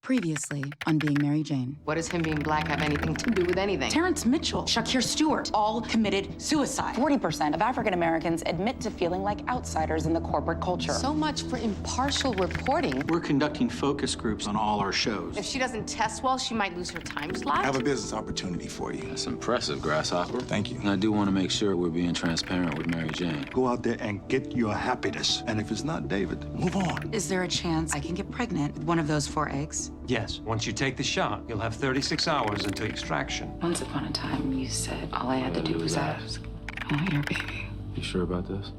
Previously on Being Mary Jane. What does him being black have anything to do with anything? Terrence Mitchell, Shakir Stewart, all committed suicide. 40% of African Americans admit to feeling like outsiders in the corporate culture. So much for impartial reporting. We're conducting focus groups on all our shows. If she doesn't test well, she might lose her time slot. I have a business opportunity for you. That's impressive, Grasshopper. Thank you. And I do want to make sure we're being transparent with Mary Jane. Go out there and get your happiness. And if it's not David, move on. Is there a chance I can get pregnant with one of those 4 eggs? Yes. Once you take the shot, you'll have 36 hours until extraction. Once upon a time, you said all I had to do was ask. I want your baby. You sure about this?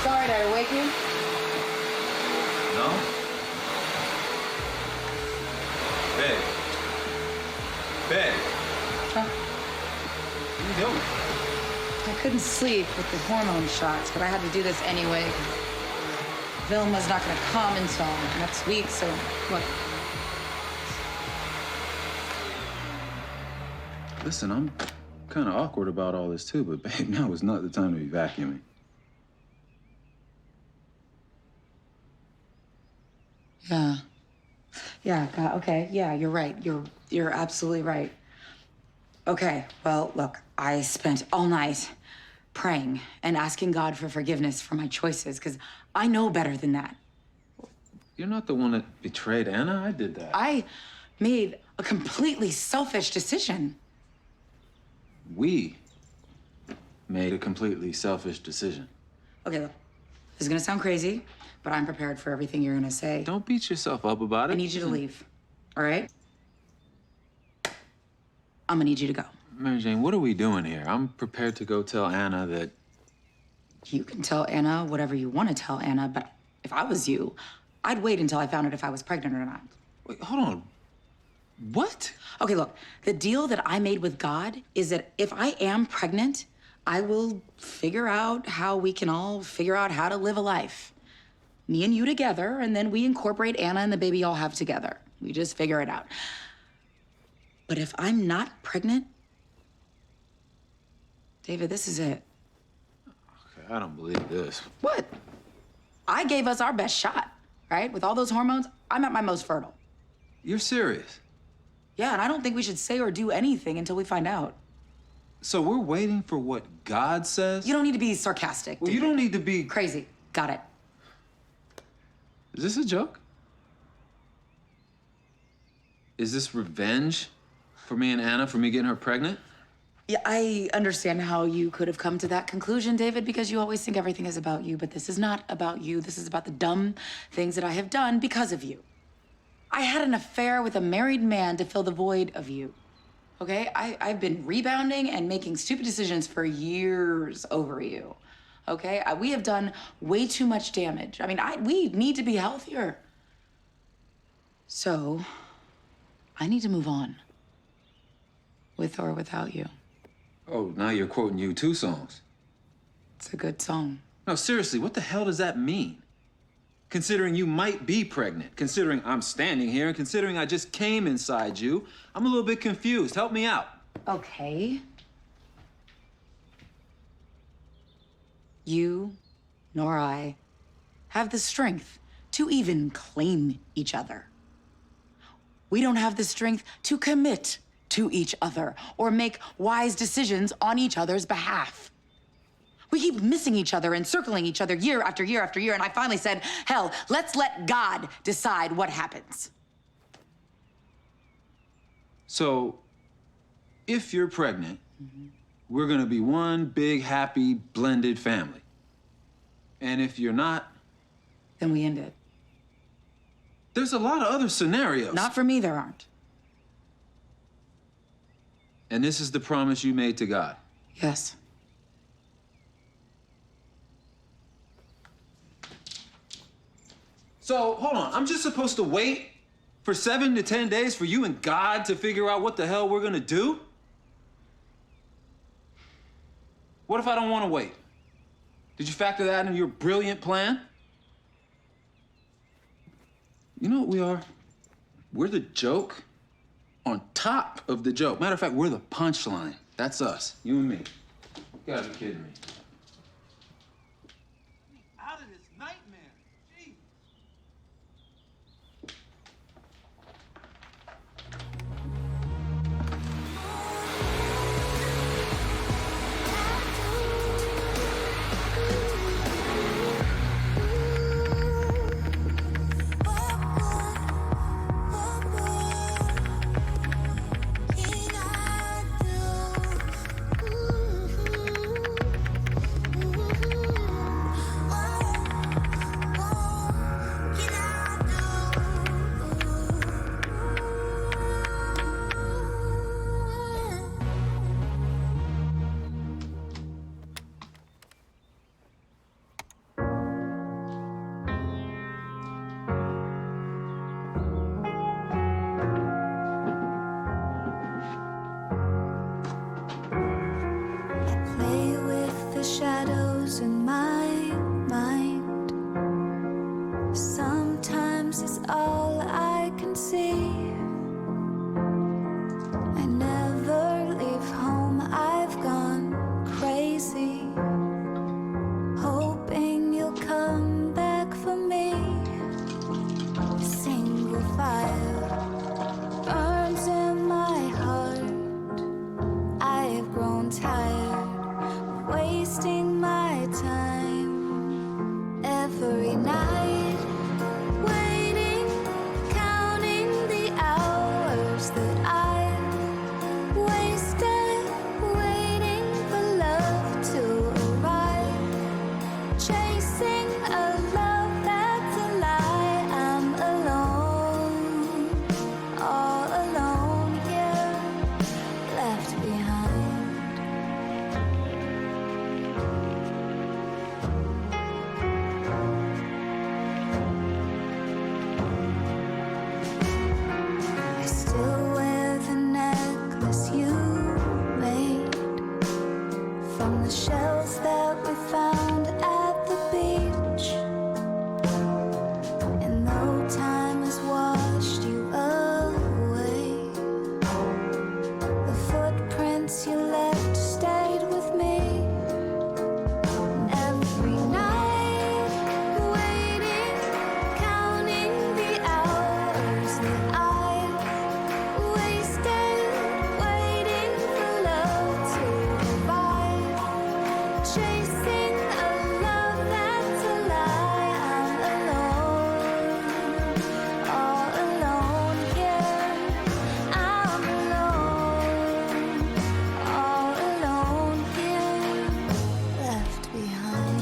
Sorry, did I wake you? No? Babe. Babe. Huh? What are you doing? I couldn't sleep with the hormone shots, but I had to do this anyway. Vilma's not going to come until next week, so what? Listen, I'm kind of awkward about all this too, but babe, now is not the time to be vacuuming. Yeah. Yeah, God, okay. Yeah, you're right. You're absolutely right. Okay, well, look, I spent all night praying and asking God for forgiveness for my choices, because I know better than that. You're not the one that betrayed Anna. I did that. I made a completely selfish decision. We made a completely selfish decision. Okay, look, this is gonna sound crazy, but I'm prepared for everything you're gonna say. Don't beat yourself up about it. I need you to leave, all right? I'm gonna need you to go. Mary Jane, what are we doing here? I'm prepared to go tell Anna that... You can tell Anna whatever you want to tell Anna, but if I was you, I'd wait until I found out if I was pregnant or not. Wait, hold on. What? Okay, look, the deal that I made with God is that if I am pregnant, I will figure out how we can all figure out how to live a life. Me and you together, and then we incorporate Anna and the baby all have together. We just figure it out. But if I'm not pregnant, David, this is it. Okay, I don't believe this. What? I gave us our best shot, right? With all those hormones, I'm at my most fertile. You're serious? Yeah, and I don't think we should say or do anything until we find out. So we're waiting for what God says? You don't need to be sarcastic. Well, you David. don't need to be... Crazy. Got it. Is this a joke? Is this revenge for me and Anna for me getting her pregnant? Yeah, I understand how you could have come to that conclusion, David, because you always think everything is about you, but this is not about you. This is about the dumb things that I have done because of you. I had an affair with a married man to fill the void of you, okay? I've been rebounding and making stupid decisions for years over you, okay? We have done way too much damage. I mean, we need to be healthier. So, I need to move on, with or without you. Oh, now you're quoting U2 songs. It's a good song. No, seriously, what the hell does that mean? Considering you might be pregnant, considering I'm standing here, and considering I just came inside you, I'm a little bit confused. Help me out. Okay. You, nor I, have the strength to even claim each other. We don't have the strength to commit to each other or make wise decisions on each other's behalf. We keep missing each other and circling each other year after year after year, and I finally said, hell, let's let God decide what happens. So, if you're pregnant, we're gonna be one big, happy, blended family. And if you're not... Then we end it. There's a lot of other scenarios. Not for me, there aren't. And this is the promise you made to God. Yes. So, hold on. I'm just supposed to wait for 7 to 10 days for you and God to figure out what the hell we're gonna do? What if I don't want to wait? Did you factor that into your brilliant plan? You know what we are? We're the joke on top of the joke. Matter of fact, we're the punchline. That's us, you and me. You gotta be kidding me. Out of this nightmare. Jeez. Play with the shadows in my mind. Sometimes it's all I can see. I never leave home, I've gone crazy, hoping you'll come back for me. Single fire burns in my heart. I've grown tired of wasting my time every night, waiting, counting the hours that I've wasted, waiting for love to arrive, chasing a love that's a lie. I'm alone, all alone here, left behind. I still wear the necklace you made from the shells that we found at the beach. And though time has washed you away, the footprints you left stayed with me. And every night, waiting, counting the hours that I've wasted, waiting for love to arrive, chasing a love that's a lie. I'm alone, all alone here. I'm alone, all alone here, left behind.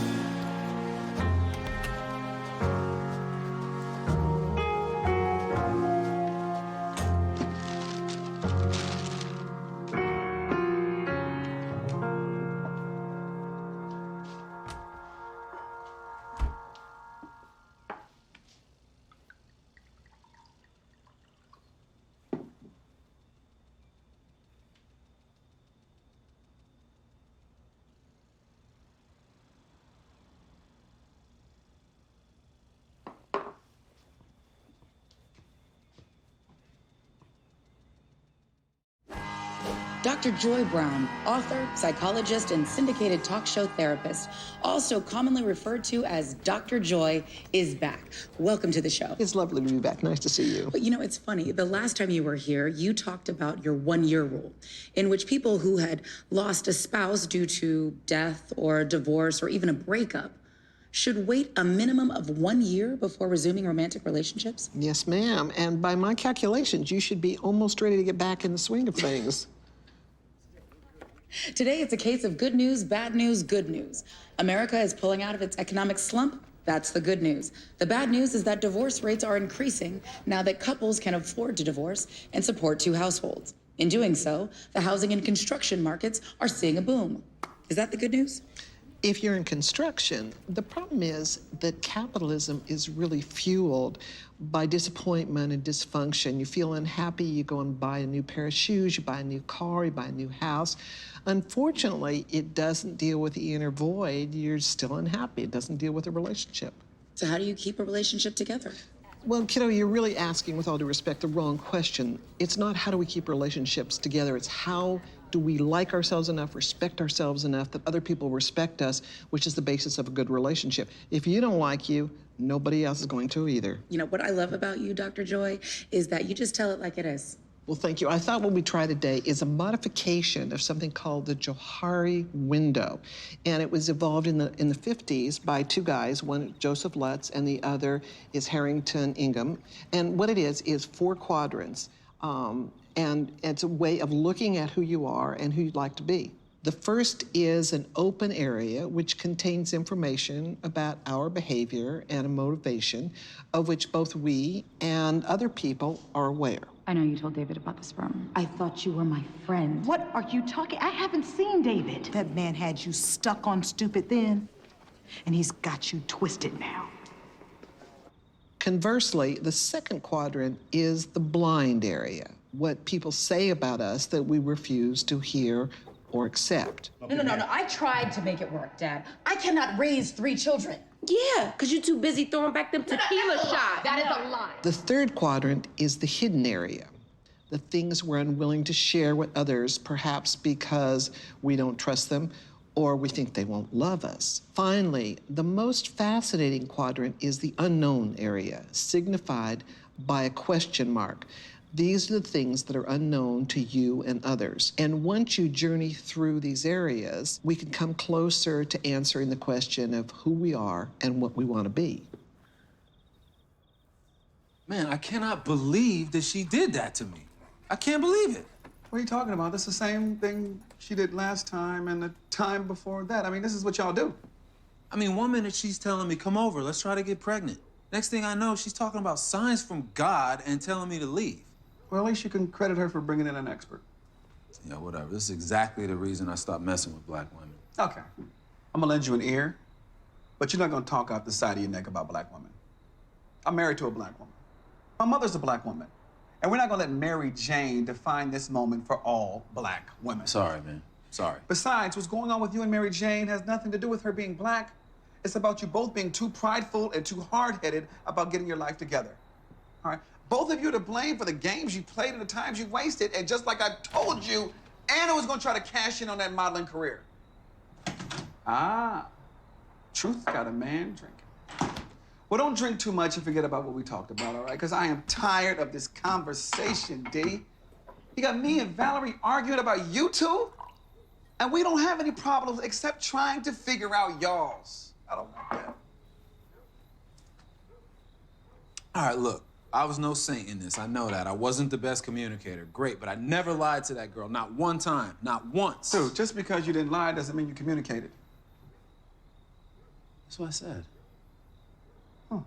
Dr. Joy Brown, author, psychologist, and syndicated talk show therapist, also commonly referred to as Dr. Joy, is back. Welcome to the show. It's lovely to be back. Nice to see you. But you know, it's funny. The last time you were here, you talked about your 1-year rule, in which people who had lost a spouse due to death or divorce or even a breakup should wait a minimum of 1 year before resuming romantic relationships. Yes, ma'am. And by my calculations, you should be almost ready to get back in the swing of things. Today, it's a case of good news, good news. America is pulling out of its economic slump. That's the good news. The bad news is that divorce rates are increasing now that couples can afford to divorce and support 2 households. In doing so, the housing and construction markets are seeing a boom. Is that the good news? If you're in construction, the problem is that capitalism is really fueled by disappointment and dysfunction. You feel unhappy, you go and buy a new pair of shoes, you buy a new car, you buy a new house. Unfortunately, it doesn't deal with the inner void. You're still unhappy. It doesn't deal with a relationship. So how do you keep a relationship together? Well, kiddo, you're really asking, with all due respect, the wrong question. It's not how do we keep relationships together, it's how do we like ourselves enough, respect ourselves enough that other people respect us, which is the basis of a good relationship. If you don't like you, nobody else is going to either. You know, what I love about you, Dr. Joy, is that you just tell it like it is. Well, thank you. I thought what we try today is a modification of something called the Johari window. And it was evolved in the 50s by two guys, one Joseph Lutz and the other is Harrington Ingham. And what it is 4 quadrants. And it's a way of looking at who you are and who you'd like to be. The first is an open area which contains information about our behavior and a motivation of which both we and other people are aware. I know you told David about the sperm. I thought you were my friend. What are you talking? I haven't seen David. That man had you stuck on stupid then, and he's got you twisted now. Conversely, the second quadrant is the blind area, what people say about us that we refuse to hear or accept. No. I tried to make it work, Dad. I cannot raise 3 children. Yeah, because you're too busy throwing back them tequila shots. That is a lie. The third quadrant is the hidden area, the things we're unwilling to share with others, perhaps because we don't trust them or we think they won't love us. Finally, the most fascinating quadrant is the unknown area, signified by a question mark. These are the things that are unknown to you and others. And once you journey through these areas, we can come closer to answering the question of who we are and what we want to be. Man, I cannot believe that she did that to me. I can't believe it. What are you talking about? This is the same thing she did last time and the time before that. I mean, this is what y'all do. I mean, one minute she's telling me, come over, let's try to get pregnant. Next thing I know, she's talking about signs from God and telling me to leave. Well, at least you can credit her for bringing in an expert. Yeah, whatever. This is exactly the reason I stopped messing with black women. Okay. I'm gonna lend you an ear, but you're not gonna talk out the side of your neck about black women. I'm married to a black woman. My mother's a black woman. And we're not gonna let Mary Jane define this moment for all black women. Sorry, man. Sorry. Besides, what's going on with you and Mary Jane has nothing to do with her being black. It's about you both being too prideful and too hard-headed about getting your life together. All right? Both of you are to blame for the games you played and the times you wasted. And just like I told you, Anna was gonna try to cash in on that modeling career. Ah, truth got a man drinking. Well, don't drink too much and forget about what we talked about, all right? Because I am tired of this conversation, D. You got me and Valerie arguing about you two, and we don't have any problems except trying to figure out y'all's. I don't like that. All right, look. I was no saint in this. I know that. I wasn't the best communicator. Great, but I never lied to that girl. Not one time. Not once. Dude, just because you didn't lie doesn't mean you communicated. That's what I said. Huh.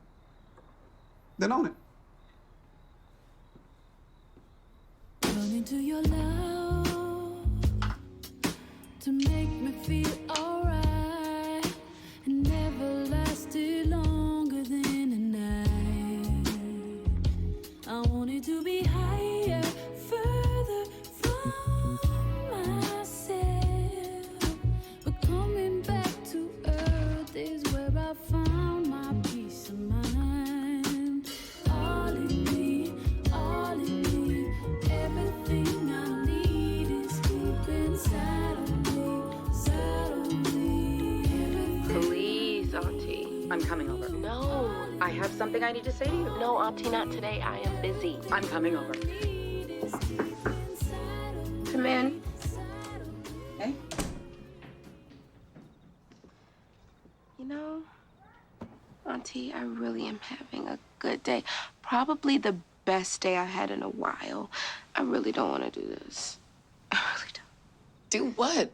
Then own it. Run into your love to make me feel alright. It never lasted longer than a night. I wanted to be higher, further from myself. But coming back to earth is where I found my peace of mind. All in me, everything I need is deep inside of me. Please, Auntie. I'm coming over. No. I have something I need to say to you. No, Auntie, not today. I am busy. I'm coming over. Come in. Hey? You know, Auntie, I really am having a good day. Probably the best day I had in a while. I really don't want to do this. I really don't. Do what?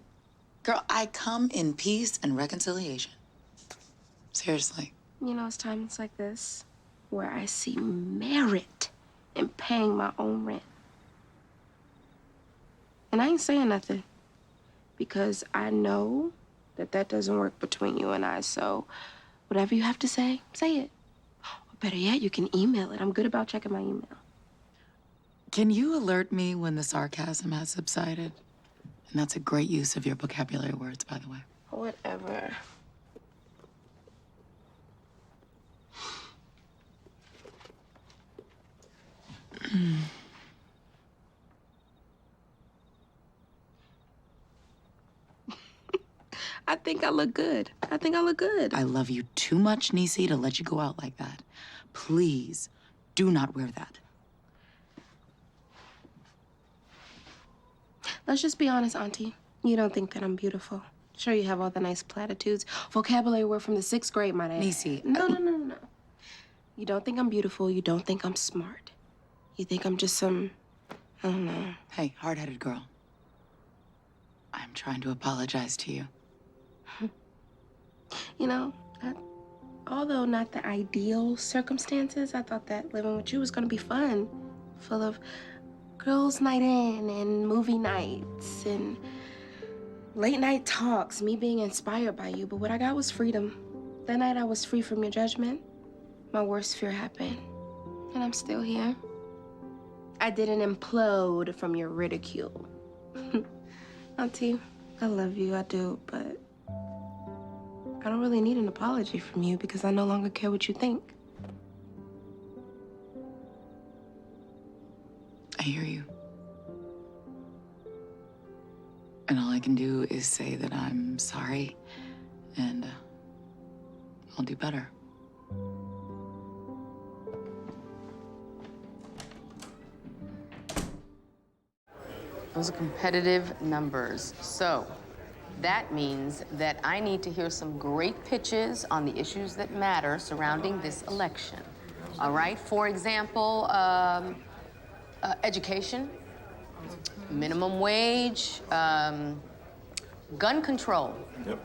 Girl, I come in peace and reconciliation. Seriously. You know, it's times like this where I see merit in paying my own rent. And I ain't saying nothing because I know that doesn't work between you and I. So whatever you have to say it. Or better yet, you can email it. I'm good about checking my email. Can you alert me when the sarcasm has subsided? And that's a great use of your vocabulary words, by the way. Whatever. I think I look good. I love you too much, Nisi, to let you go out like that. Please, do not wear that. Let's just be honest, Auntie. You don't think that I'm beautiful. Sure, you have all the nice platitudes. Vocabulary word from the 6th grade, might I add. Nisi. No. You don't think I'm beautiful. You don't think I'm smart. You think I'm just some, I don't know. Hey, hard-headed girl. I'm trying to apologize to you. You know, although not the ideal circumstances, I thought that living with you was gonna be fun. Full of girls' night in and movie nights and late night talks, me being inspired by you. But what I got was freedom. That night I was free from your judgment. My worst fear happened, and I'm still here. I didn't implode from your ridicule. Auntie, I love you, I do, but I don't really need an apology from you because I no longer care what you think. I hear you. And all I can do is say that I'm sorry, and I'll do better. Those are competitive numbers. So that means that I need to hear some great pitches on the issues that matter surrounding this election. All right? For example, education, minimum wage, gun control. Yep.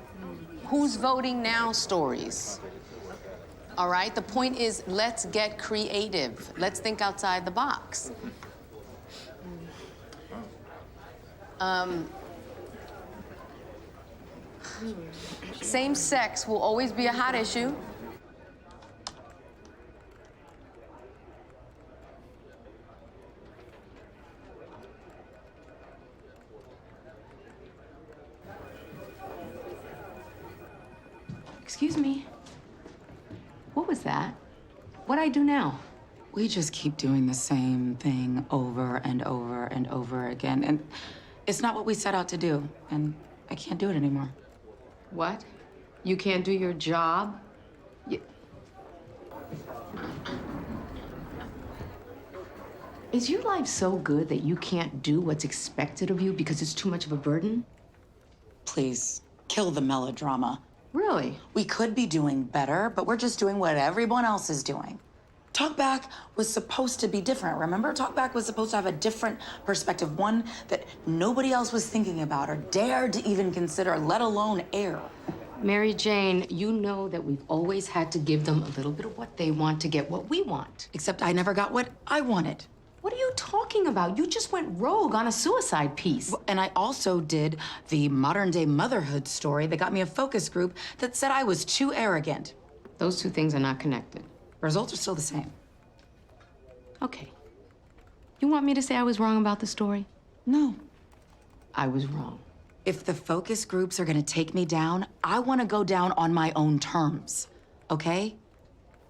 Who's voting now stories. All right? The point is, let's get creative. Let's think outside the box. Same sex will always be a hot issue. Excuse me. What was that? What'd I do now? We just keep doing the same thing over and over and over again. And it's not what we set out to do. And I can't do it anymore. What? You can't do your job? Is your life so good that you can't do what's expected of you because it's too much of a burden? Please, kill the melodrama. Really? We could be doing better, but we're just doing what everyone else is doing. Talkback was supposed to be different, remember? Talkback was supposed to have a different perspective, one that nobody else was thinking about or dared to even consider, let alone air. Mary Jane, you know that we've always had to give them a little bit of what they want to get what we want. Except I never got what I wanted. What are you talking about? You just went rogue on a suicide piece. And I also did the modern-day motherhood story that got me a focus group that said I was too arrogant. Those two things are not connected. Results are still the same. Okay. You want me to say I was wrong about the story? No. I was wrong. If the focus groups are gonna take me down, I wanna go down on my own terms, okay?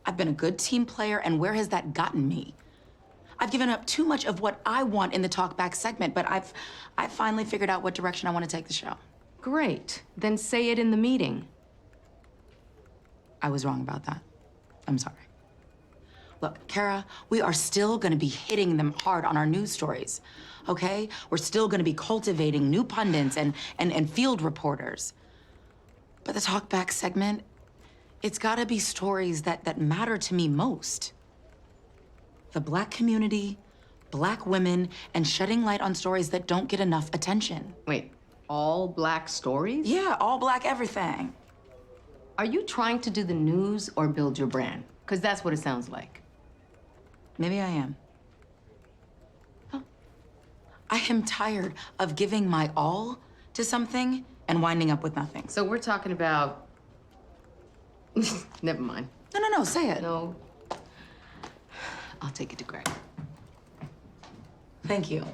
I've been a good team player, and where has that gotten me? I've given up too much of what I want in the talkback segment, but I've finally figured out what direction I want to take the show. Great. Then say it in the meeting. I was wrong about that. I'm sorry. Look, Kara, we are still gonna be hitting them hard on our news stories, okay? We're still gonna be cultivating new pundits and field reporters. But the talkback segment, it's gotta be stories that matter to me most. The Black community, Black women, and shedding light on stories that don't get enough attention. Wait, all Black stories? Yeah, all Black everything. Are you trying to do the news or build your brand? Because that's what it sounds like. Maybe I am. I am tired of giving my all to something and winding up with nothing. So we're talking about... Never mind. No, say it. No. I'll take it to Greg. Thank you.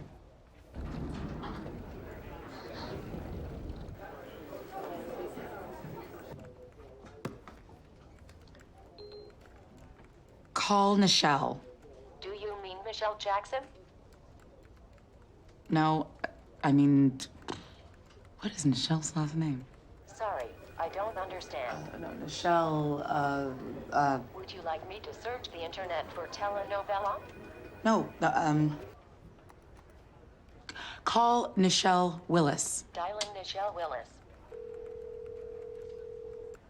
Call Nichelle. Do you mean Michelle Jackson? No, I mean, what is Nichelle's last name? Sorry, I don't understand. No, Nichelle, Would you like me to search the internet for telenovela? no, call Nichelle Willis. Dialing Nichelle Willis.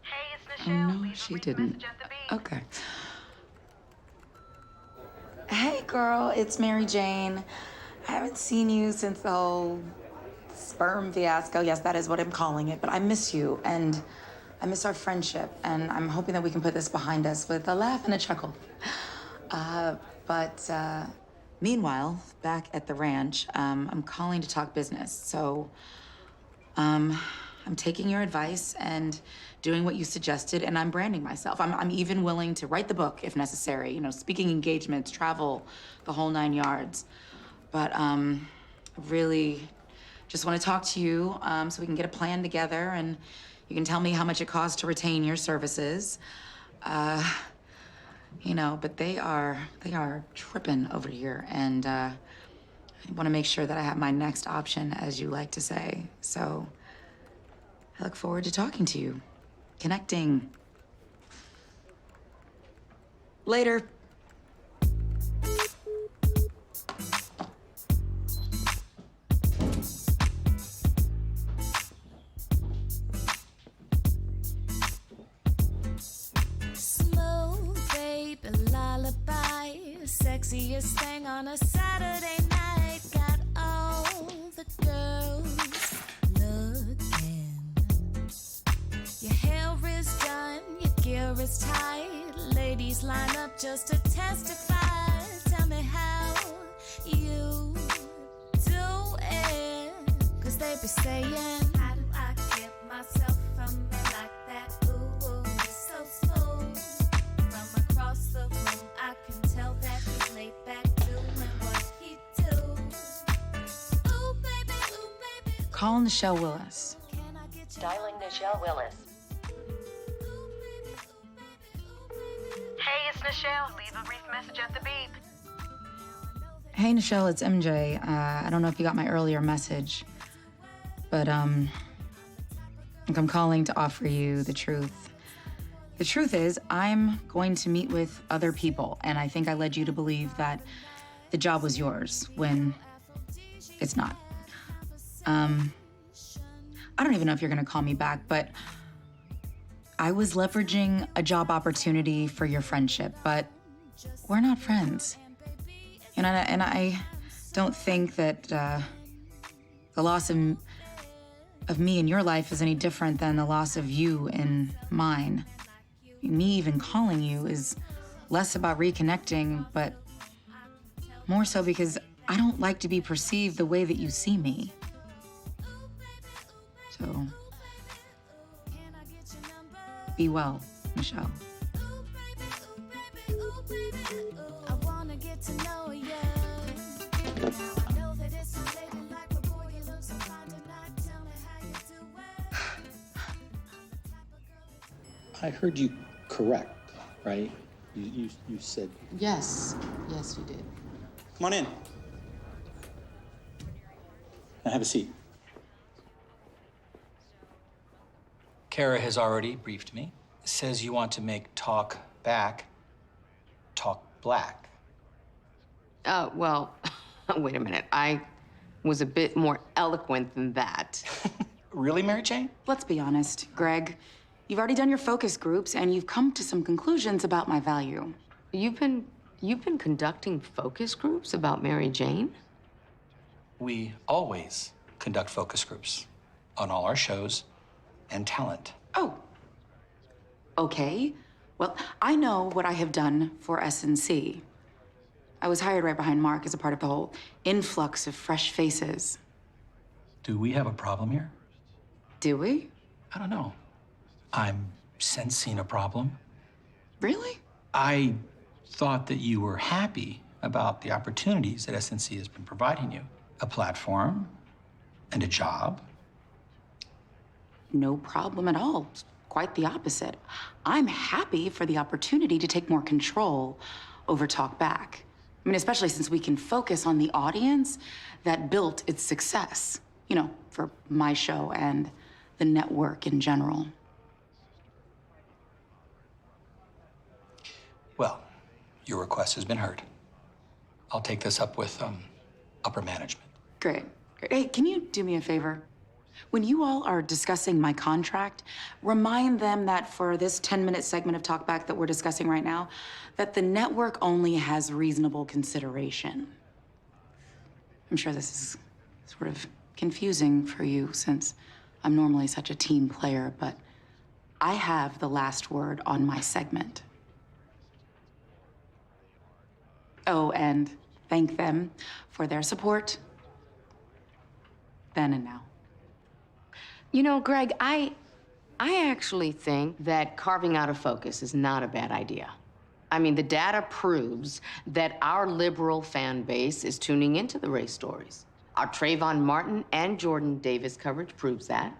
Hey, it's Nichelle. No, she didn't. Okay. Hey, girl, it's Mary Jane. I haven't seen you since the whole sperm fiasco. Yes, that is what I'm calling it. But I miss you, and I miss our friendship, and I'm hoping that we can put this behind us with a laugh and a chuckle. Meanwhile, back at the ranch, I'm calling to talk business. So, I'm taking your advice and doing what you suggested, and I'm branding myself. I'm even willing to write the book if necessary, you know, speaking engagements, travel, the whole 9 yards. But really just want to talk to you so we can get a plan together, and you can tell me how much it costs to retain your services. You know, but they are tripping over here, and I want to make sure that I have my next option, as you like to say. So I look forward to talking to you, connecting. Later. Sexiest thing on a Saturday night. Got all the girls looking. Your hair is done, your gear is tight. Ladies line up just to testify. Tell me how you do it. 'Cause they be saying, how do I get myself from me like that? Ooh, it's so smooth. From across the room, I can tell that he's laid back doing what he do. Ooh, baby, Call Nichelle Willis. Dialing Nichelle Willis. Hey, it's Nichelle. Leave a brief message at the beep. Hey, Nichelle, it's MJ. I don't know if you got my earlier message, but I'm calling to offer you the truth. The truth is, I'm going to meet with other people, and I think I led you to believe that the job was yours when it's not. I don't even know if you're gonna call me back, but I was leveraging a job opportunity for your friendship, but we're not friends. You know, and I don't think that the loss of me in your life is any different than the loss of you in mine. Me even calling you is less about reconnecting, but more so because I don't like to be perceived the way that you see me. So, be well, Nichelle. I wanna get to know you. I heard you correct, right? You said... Yes, you did. Come on in. Now have a seat. Kara has already briefed me. Says you want to make talk back, talk black. Well, wait a minute. I was a bit more eloquent than that. Really, Mary Jane? Let's be honest, Greg. You've already done your focus groups, and you've come to some conclusions about my value. You've been conducting focus groups about Mary Jane? We always conduct focus groups on all our shows and talent. Oh. Okay. Well, I know what I have done for SNC. I was hired right behind Mark as a part of the whole influx of fresh faces. Do we have a problem here? Do we? I don't know. I'm sensing a problem. Really? I thought that you were happy about the opportunities that SNC has been providing you. A platform and a job. No problem at all. Quite the opposite. I'm happy for the opportunity to take more control over Talk Back. I mean, especially since we can focus on the audience that built its success, you know, for my show and the network in general. Well, your request has been heard. I'll take this up with upper management. Great. Hey, can you do me a favor? When you all are discussing my contract, remind them that for this 10-minute segment of Talkback that we're discussing right now, that the network only has reasonable consideration. I'm sure this is sort of confusing for you since I'm normally such a team player, but I have the last word on my segment. Oh, and thank them for their support, then and now. You know, Greg, I actually think that carving out a focus is not a bad idea. I mean, the data proves that our liberal fan base is tuning into the race stories. Our Trayvon Martin and Jordan Davis coverage proves that.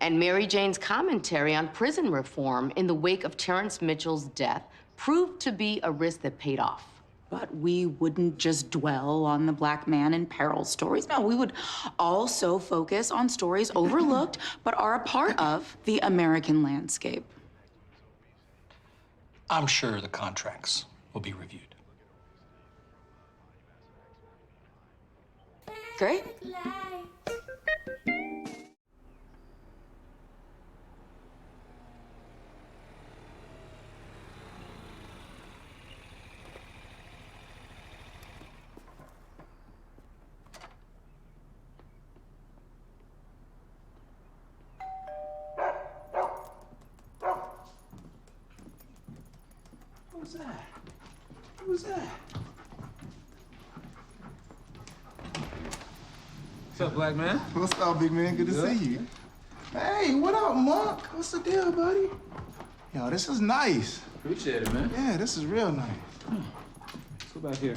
And Mary Jane's commentary on prison reform in the wake of Terrence Mitchell's death proved to be a risk that paid off. But we wouldn't just dwell on the Black man in peril stories. No, we would also focus on stories overlooked but are a part of the American landscape. I'm sure the contracts will be reviewed. Great. Who's that? Who's that? What's up, black man? What's up, big man? Good to see you. Hey, what up, Monk? What's the deal, buddy? Yo, this is nice. Appreciate it, man. Yeah, this is real nice. Let's go back here.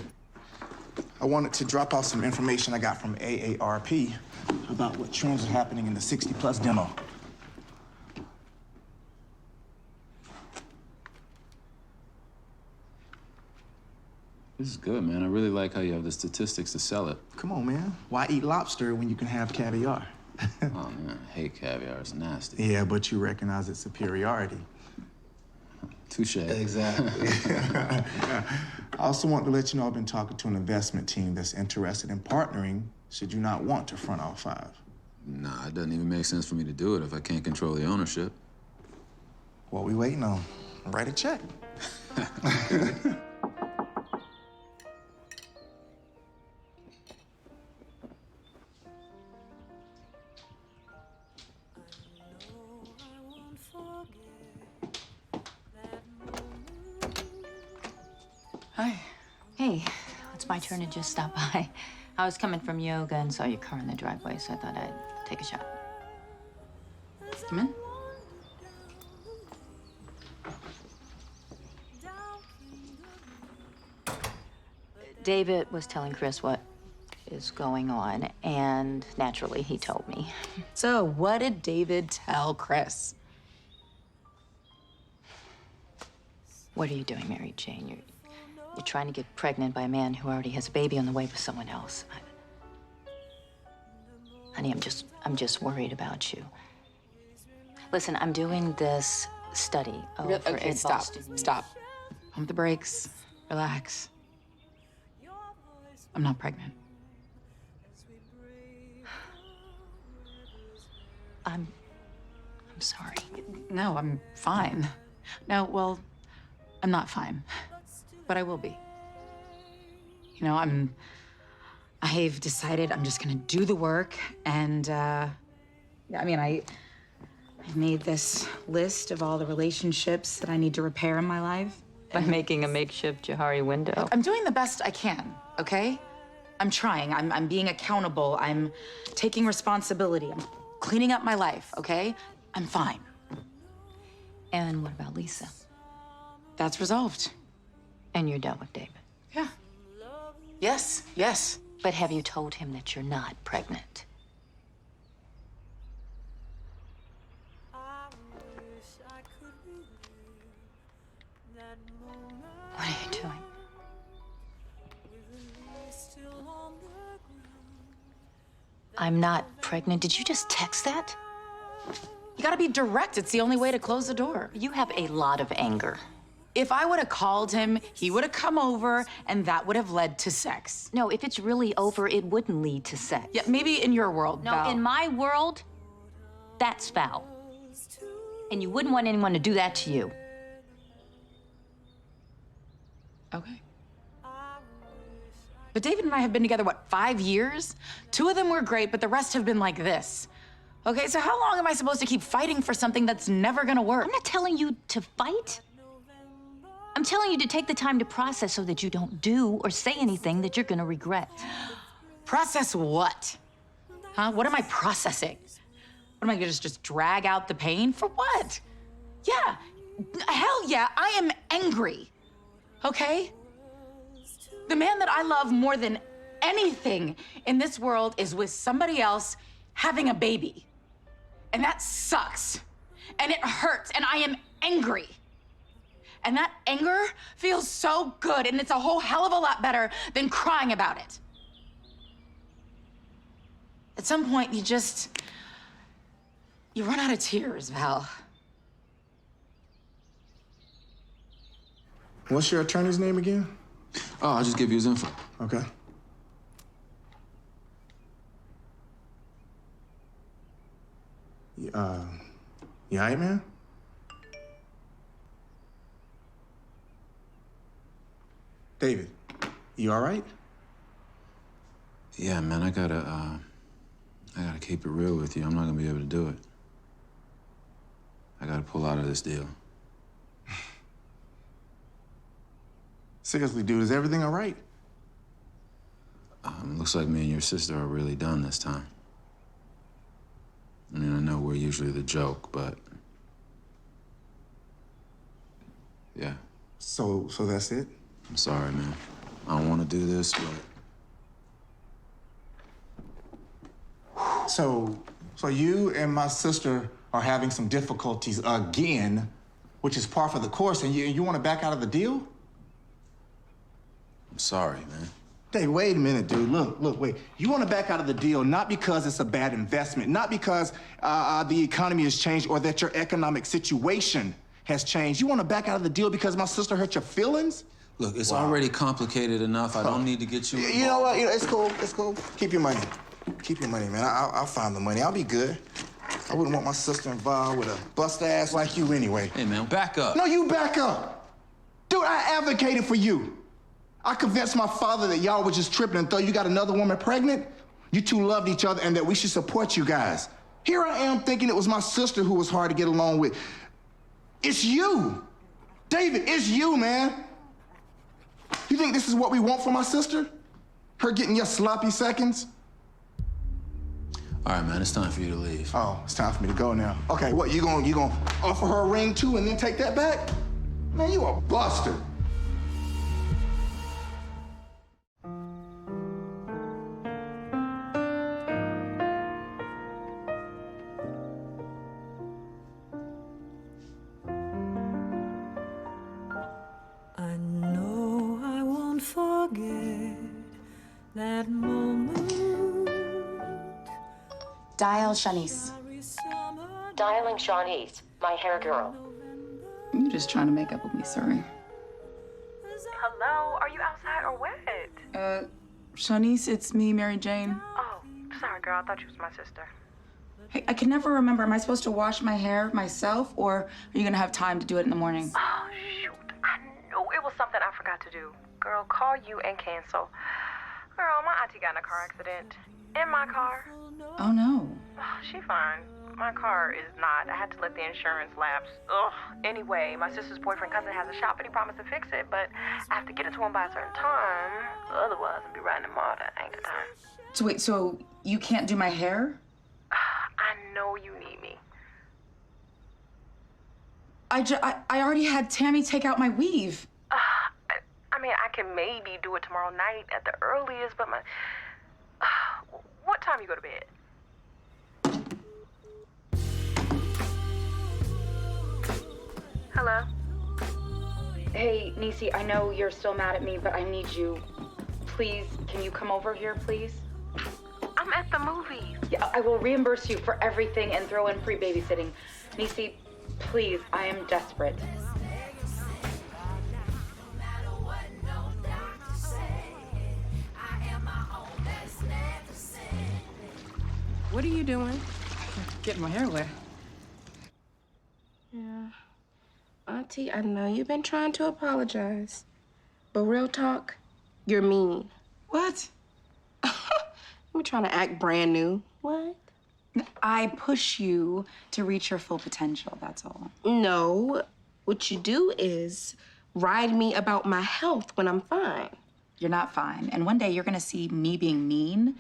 I wanted to drop off some information I got from AARP about what trends are happening in the 60+ demo. This is good, man. I really like how you have the statistics to sell it. Come on, man. Why eat lobster when you can have caviar? Oh, man, I hate caviar. It's nasty. Yeah, but you recognize its superiority. Touche. Exactly. I also want to let you know I've been talking to an investment team that's interested in partnering should you not want to front all 5. Nah, it doesn't even make sense for me to do it if I can't control the ownership. What we waiting on? Write a check. Hi. Hey, it's my turn to just stop by. I was coming from yoga and saw your car in the driveway, so I thought I'd take a shot. Come in. David was telling Chris what is going on, and naturally, he told me. So, what did David tell Chris? What are you doing, Mary Jane? You're trying to get pregnant by a man who already has a baby on the way with someone else. Honey, I'm just worried about you. Listen, I'm doing this study over Okay, at stop. Boston. Stop. Pump the brakes. Relax. I'm not pregnant. I'm sorry. No, I'm fine. No, well, I'm not fine, but I will be. You know, I've decided I'm just gonna do the work, and I mean, I made this list of all the relationships that I need to repair in my life. By making a makeshift Johari window. I'm doing the best I can, okay? I'm trying. I'm being accountable. I'm taking responsibility. cleaning up my life, okay? I'm fine. And what about Lisa? That's resolved. And you're done with David? Yeah. Yes, yes. But have you told him that you're not pregnant? What are you doing? I'm not pregnant. Did you just text that? You gotta be direct. It's the only way to close the door. You have a lot of anger. If I would have called him, he would have come over, and that would have led to sex. No, if it's really over, it wouldn't lead to sex. Yeah, maybe in your world, No, Val. in my world, that's foul. And you wouldn't want anyone to do that to you. Okay. But David and I have been together, what, 5 years? 2 of them were great, but the rest have been like this. Okay, so how long am I supposed to keep fighting for something that's never gonna work? I'm not telling you to fight. I'm telling you to take the time to process so that you don't do or say anything that you're gonna regret. Process what? Huh? What am I processing? What am I gonna just drag out the pain? For what? Yeah, hell yeah, I am angry. Okay? The man that I love more than anything in this world is with somebody else having a baby. And that sucks. And it hurts. And I am angry. And that anger feels so good. And it's a whole hell of a lot better than crying about it. At some point, you run out of tears, Val. What's your attorney's name again? Oh, I'll just give you his info. Okay. You all right, man? David, you all right? Yeah, man, I gotta keep it real with you. I'm not gonna be able to do it. I gotta pull out of this deal. Seriously, dude, is everything all right? Looks like me and your sister are really done this time. I mean, I know we're usually the joke, but... yeah. So that's it? I'm sorry, man. I don't want to do this, but... So you and my sister are having some difficulties again, which is par for the course, and you want to back out of the deal? I'm sorry, man. Dave, wait a minute, dude. Look, wait. You want to back out of the deal not because it's a bad investment, not because the economy has changed or that your economic situation has changed. You want to back out of the deal because my sister hurt your feelings? Look, it's already complicated enough. I don't need to get you involved. You know what? It's cool. It's cool. Keep your money. Keep your money, man. I'll find the money. I'll be good. I wouldn't want my sister involved with a bust ass like you anyway. Hey, man, back up. No, you back up. Dude, I advocated for you. I convinced my father that y'all were just tripping and thought you got another woman pregnant. You two loved each other and that we should support you guys. Here I am thinking it was my sister who was hard to get along with. It's you. David, it's you, man. You think this is what we want for my sister? Her getting your sloppy seconds? All right, man, it's time for you to leave. Oh, it's time for me to go now. Okay, what, you gonna offer her a ring too and then take that back? Man, you a buster. I know I won't forget that moment. Dial Shanice. Dialing Shawnee's, my hair girl. You're just trying to make up with me, sorry. Hello? Are you outside or what? Shanice, it's me, Mary Jane. Oh, sorry, girl. I thought you was my sister. Hey, I can never remember. Am I supposed to wash my hair myself, or are you gonna have time to do it in the morning? Oh, shoot. I knew it was something I forgot to do. Girl, call you and cancel. Girl, my auntie got in a car accident. In my car. Oh, no. Oh, she fine. My car is not. I had to let the insurance lapse. Ugh. Anyway, my sister's boyfriend cousin has a shop and he promised to fix it, but I have to get it to him by a certain time. Otherwise, I'll be riding him all that. Ain't the time. So wait, so you can't do my hair? I know you need me. I already had Tammy take out my weave. I mean, I can maybe do it tomorrow night at the earliest, but my... What time you go to bed? Hello? Hey, Niecy, I know you're still mad at me, but I need you. Please, can you come over here, please? I'm at the movies. Yeah, I will reimburse you for everything and throw in free babysitting. Niecy, please, I am desperate. What are you doing? Getting my hair wet. Yeah. Auntie, I know you've been trying to apologize, but real talk, you're mean. What? You're trying to act brand new. What? I push you to reach your full potential, that's all. No. What you do is ride me about my health when I'm fine. You're not fine. And one day you're gonna see me being mean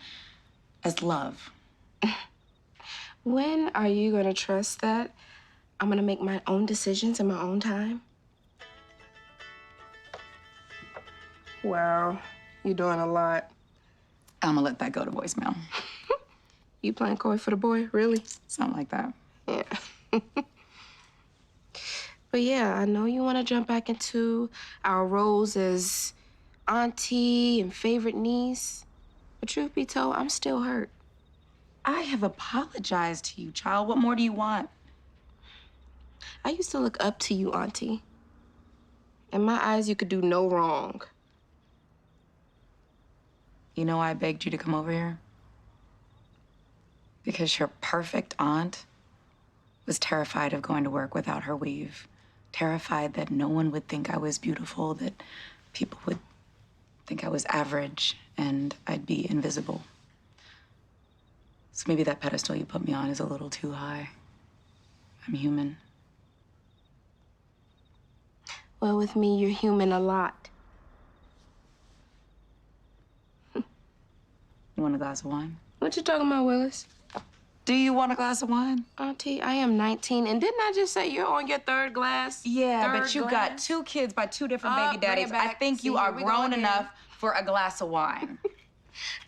as love. When are you gonna trust that I'm gonna make my own decisions in my own time? Wow, you're doing a lot. I'm gonna let that go to voicemail. You playing coy for the boy, really? Something like that. Yeah. But yeah, I know you wanna jump back into our roles as auntie and favorite niece. But truth be told, I'm still hurt. I have apologized to you, child. What more do you want? I used to look up to you, auntie. In my eyes, you could do no wrong. You know why I begged you to come over here? Because your perfect aunt was terrified of going to work without her weave. Terrified that no one would think I was beautiful, that people would think I was average, and I'd be invisible. So maybe that pedestal you put me on is a little too high. I'm human. Well, with me, you're human a lot. You want a glass of wine? What you talking about, Willis? Do you want a glass of wine? Auntie, I am 19, and didn't I just say you're on your third glass? Yeah, Third but you glass? got 2 kids by 2 different baby Bring it daddies. I back. think you See, are here we go grown again. enough for a glass of wine.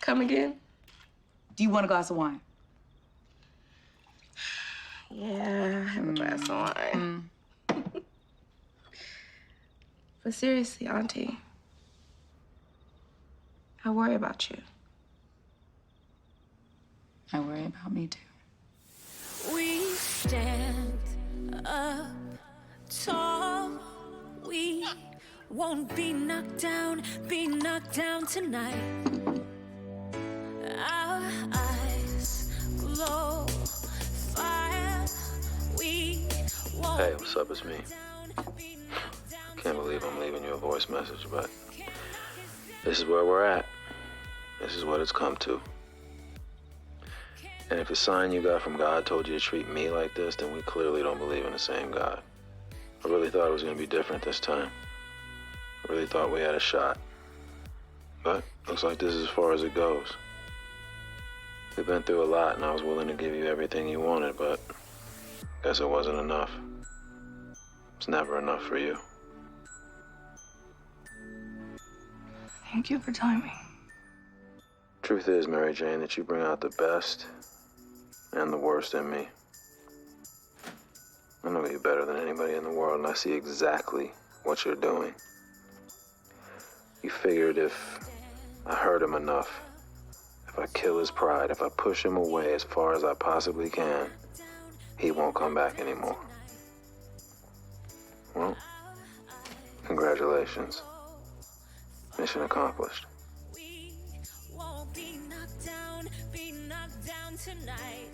Come again? Do you want a glass of wine? Yeah, have a glass of wine. But seriously, auntie, I worry about you. I worry about me, too. We stand up tall. We won't be knocked down tonight. Our eyes glow fire. We won't. Hey, what's up? It's me. Can't believe I'm leaving you a voice message, but this is where we're at. This is what it's come to. And if the sign you got from God told you to treat me like this, then we clearly don't believe in the same God. I really thought it was going to be different this time. I really thought we had a shot. But looks like this is as far as it goes. We've been through a lot, and I was willing to give you everything you wanted, but guess it wasn't enough. It's never enough for you. Thank you for telling me. Truth is, Mary Jane, that you bring out the best and the worst in me. I know you better than anybody in the world, and I see exactly what you're doing. You figured if I hurt him enough, if I kill his pride, if I push him away as far as I possibly can, he won't come back anymore. Well, congratulations. Mission accomplished. We won't be knocked down tonight.